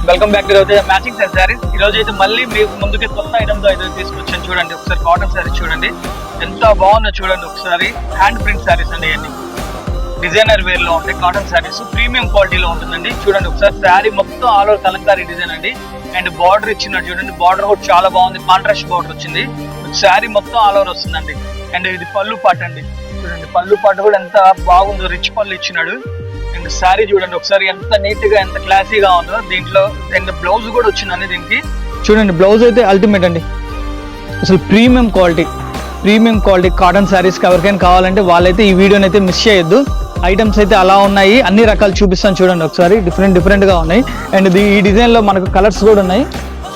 Welcome back to matching saris. ఈ రోజు అయితే మళ్ళీ మీ ముందుకి కొత్త ఐటమ్ తో అయితే తీసుకొచ్చాను. చూడండి ఒకసారి కాటన్ సారీస్ చూడండి ఎంత బాగుందో చూడండి ఒకసారి. హ్యాండ్ ప్రింట్ సారీస్ అండి, ఇవన్నీ డిజైనర్ వేర్ లో ఉంటాయి. కాటన్ సారీస్ ప్రీమియం క్వాలిటీలో ఉంటుందండి. చూడండి ఒకసారి శారీ మొత్తం ఆల్ ఓవర్ కలంకారీ డిజైన్ అండి. అండ్ బార్డర్ ఇచ్చినట్టు చూడండి, బార్డర్ కూడా చాలా బాగుంది, కాంట్రాస్ట్ బార్డర్ వచ్చింది. శారీ మొత్తం ఆల్ ఓవర్ వస్తుందండి. అండ్ ఇది పళ్ళు పాట అండి, చూడండి పళ్ళు పాట కూడా ఎంత బాగుందో, రిచ్ పళ్ళు ఇచ్చినాడు. అండ్ శారీ చూడండి ఒకసారి ఎంత నీట్ గా ఎంత క్లాసీగా ఉందో. దీంట్లో అండ్ బ్లౌజ్ కూడా వచ్చిందండి దీనికి. చూడండి బ్లౌజ్ అయితే అల్టిమేట్ అండి, అసలు ప్రీమియం క్వాలిటీ కాటన్ శారీస్ ఎవరికైనా కావాలంటే వాళ్ళైతే ఈ వీడియోని అయితే మిస్ చేయొద్దు. ఐటమ్స్ అయితే అలా ఉన్నాయి, అన్ని రకాలు చూపిస్తాను చూడండి ఒకసారి. డిఫరెంట్ గా ఉన్నాయి. అండ్ ఈ డిజైన్ లో మనకు కలర్స్ కూడా ఉన్నాయి,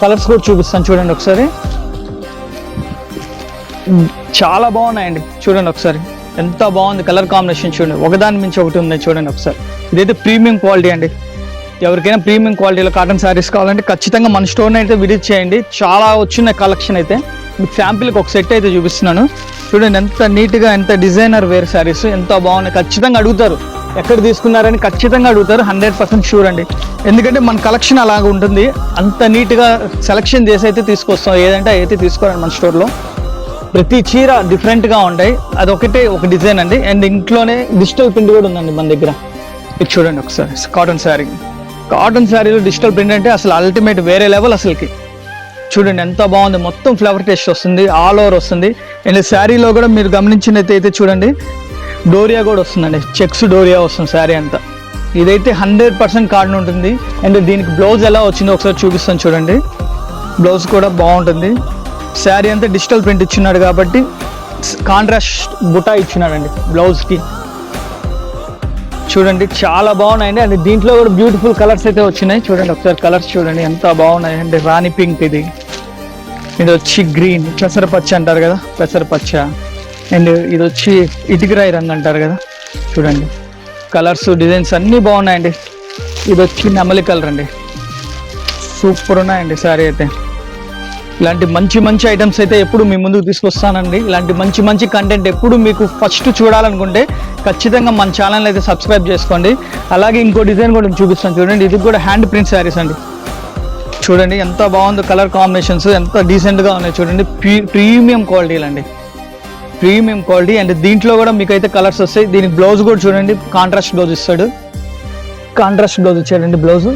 కలర్స్ కూడా చూపిస్తాను చూడండి ఒకసారి. చాలా బాగున్నాయండి, చూడండి ఒకసారి ఎంత బాగుంది కలర్ కాంబినేషన్. చూడండి ఒకదాని మించి ఒకటి ఉంది, చూడండి ఒకసారి. ఇదైతే ప్రీమియం క్వాలిటీ అండి. ఎవరికైనా ప్రీమియం క్వాలిటీలో కాటన్ శారీస్ కావాలంటే ఖచ్చితంగా మన స్టోర్ని అయితే విజిట్ చేయండి. చాలా వచ్చిన కలెక్షన్ అయితే మీకు శాంపిల్కి ఒక సెట్ అయితే చూపిస్తున్నాను. చూడండి ఎంత నీట్గా, ఎంత డిజైనర్ వేర్ శారీస్ ఎంత బాగున్నాయి. ఖచ్చితంగా అడుగుతారు ఎక్కడ తీసుకున్నారని, ఖచ్చితంగా అడుగుతారు. 100% షూర్ అండి. ఎందుకంటే మన కలెక్షన్ అలాగ ఉంటుంది, అంత నీట్గా సెలెక్షన్ చేసి అయితే తీసుకొస్తాం. ఏదంటే అయితే తీసుకోరండి మన స్టోర్లో. ప్రతి చీర డిఫరెంట్గా ఉంటాయి, అదొకటే ఒక డిజైన్ అండి. అండ్ ఇంట్లోనే డిజిటల్ ప్రింట్ కూడా ఉందండి మన దగ్గర. ఇది చూడండి ఒకసారి కాటన్ శారీలో డిజిటల్ ప్రింట్ అంటే అసలు అల్టిమేట్, వేరే లెవెల్ అసలుకి. చూడండి ఎంత బాగుంది, మొత్తం ఫ్లవర్ టెస్ట్ వస్తుంది, ఆల్ ఓవర్ వస్తుంది. అండ్ శారీలో కూడా మీరు గమనించినట్టయితే చూడండి డోరియా కూడా వస్తుందండి, చెక్స్ డోరియా వస్తుంది శారీ అంతా. ఇదైతే 100% కాటన్ ఉంటుంది. అండ్ దీనికి బ్లౌజ్ ఎలా వచ్చిందో ఒకసారి చూపిస్తాను చూడండి. బ్లౌజ్ కూడా బాగుంటుంది. శారీ అంతా డిజిటల్ ప్రింట్ ఇచ్చినాడు కాబట్టి కాంట్రాస్ట్ బుటా ఇచ్చినాడండి బ్లౌజ్కి. చూడండి చాలా బాగున్నాయండి. అండ్ దీంట్లో కూడా బ్యూటిఫుల్ కలర్స్ అయితే వచ్చినాయి. చూడండి ఒకసారి కలర్స్ చూడండి ఎంత బాగున్నాయి. అంటే రాణి పింక్, ఇది వచ్చి గ్రీన్, పెసరపచ్చ అంటారు కదా, పెసరపచ్చ. అండ్ ఇది వచ్చి ఇటుకరాయి రంగు అంటారు కదా. చూడండి కలర్స్ డిజైన్స్ అన్నీ బాగున్నాయండి. ఇది వచ్చి నెమలి కలర్ అండి, సూపర్ ఉన్నాయండి శారీ అయితే. ఇలాంటి మంచి ఐటమ్స్ అయితే ఎప్పుడు మీ ముందుకు తీసుకొస్తానండి. ఇలాంటి మంచి కంటెంట్ ఎప్పుడు మీకు ఫస్ట్ చూడాలనుకుంటే ఖచ్చితంగా మన ఛానల్ అయితే సబ్స్క్రైబ్ చేసుకోండి. అలాగే ఇంకో డిజైన్ కూడా చూపిస్తాను చూడండి. ఇది కూడా హ్యాండ్ ప్రింట్ శారీస్ అండి. చూడండి ఎంత బాగుందో, కలర్ కాంబినేషన్స్ ఎంత డీసెంట్గా ఉన్నాయి. చూడండి ప్రీమియం క్వాలిటీలు అండి, ప్రీమియం క్వాలిటీ. అండ్ దీంట్లో కూడా మీకు అయితే కలర్స్ వస్తాయి. దీనికి బ్లౌజ్ కూడా చూడండి కాంట్రాస్ట్ బ్లౌజ్ ఇస్తాడు, కాంట్రాస్ట్ బ్లౌజ్ ఇచ్చాడండి బ్లౌజ్.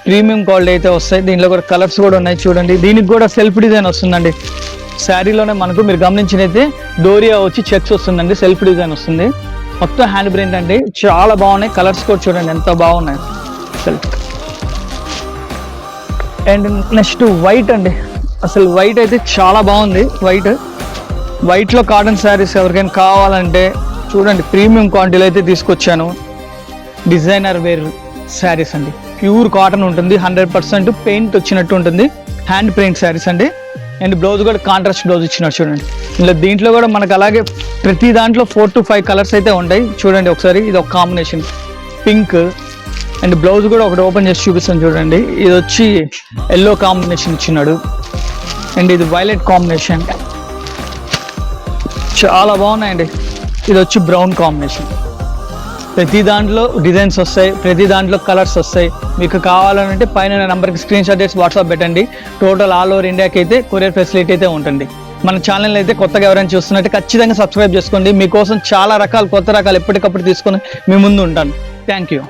ప్రీమియం క్వాలిటీ అయితే వస్తాయి. దీంట్లో కూడా కలర్స్ కూడా ఉన్నాయి చూడండి. దీనికి కూడా సెల్ఫ్ డిజైన్ వస్తుందండి శారీలోనే. మనకు మీరు గమనించినైతే డోరియా వచ్చి చెక్స్ వస్తుందండి, సెల్ఫ్ డిజైన్ వస్తుంది. మొత్తం హ్యాండ్ ప్రింట్ అండి, చాలా బాగున్నాయి. కలర్స్ కూడా చూడండి ఎంత బాగున్నాయి సెల్ఫ్. అండ్ నెక్స్ట్ వైట్ అండి, అసలు వైట్ అయితే చాలా బాగుంది. వైట్లో కాటన్ శారీస్ ఎవరికైనా కావాలంటే చూడండి ప్రీమియం క్వాలిటీలో అయితే తీసుకొచ్చాను. డిజైనర్ వేర్ శారీస్ అండి, ప్యూర్ కాటన్ ఉంటుంది, 100% పెయింట్ వచ్చినట్టు ఉంటుంది. హ్యాండ్ ప్రింట్ శారీస్ అండి. అండ్ బ్లౌజ్ కూడా కాంట్రాస్ట్ బ్లౌజ్ ఇచ్చినట్టు చూడండి. ఇలా దీంట్లో కూడా మనకు అలాగే ప్రతి దాంట్లో 4 to 5 కలర్స్ అయితే ఉంటాయి. చూడండి ఒకసారి, ఇది ఒక కాంబినేషన్ పింక్. అండ్ బ్లౌజ్ కూడా ఒకటి ఓపెన్ చేసి చూపిస్తాను చూడండి. ఇది వచ్చి ఎల్లో కాంబినేషన్ ఇచ్చినాడు. అండ్ ఇది వైలెట్ కాంబినేషన్, చాలా బాగున్నాయండి. ఇది వచ్చి బ్రౌన్ కాంబినేషన్. ప్రతి దాంట్లో డిజైన్స్ వస్తాయి, ప్రతి దాంట్లో కలర్స్ వస్తాయి. మీకు కావాలంటే పైన నెంబర్కి స్క్రీన్ షాట్ చేసి వాట్సాప్ పెట్టండి. టోటల్ ఆల్ ఓవర్ ఇండియాకి అయితే కొరియర్ ఫెసిలిటీ అయితే ఉంటుంది. మన ఛానల్ అయితే కొత్తగా ఎవరైనా చూస్తున్నట్టు ఖచ్చితంగా సబ్స్క్రైబ్ చేసుకోండి. మీకోసం చాలా కొత్త రకాలు ఎప్పటికప్పుడు తీసుకొని మీ ముందు ఉంటాను. Thank you.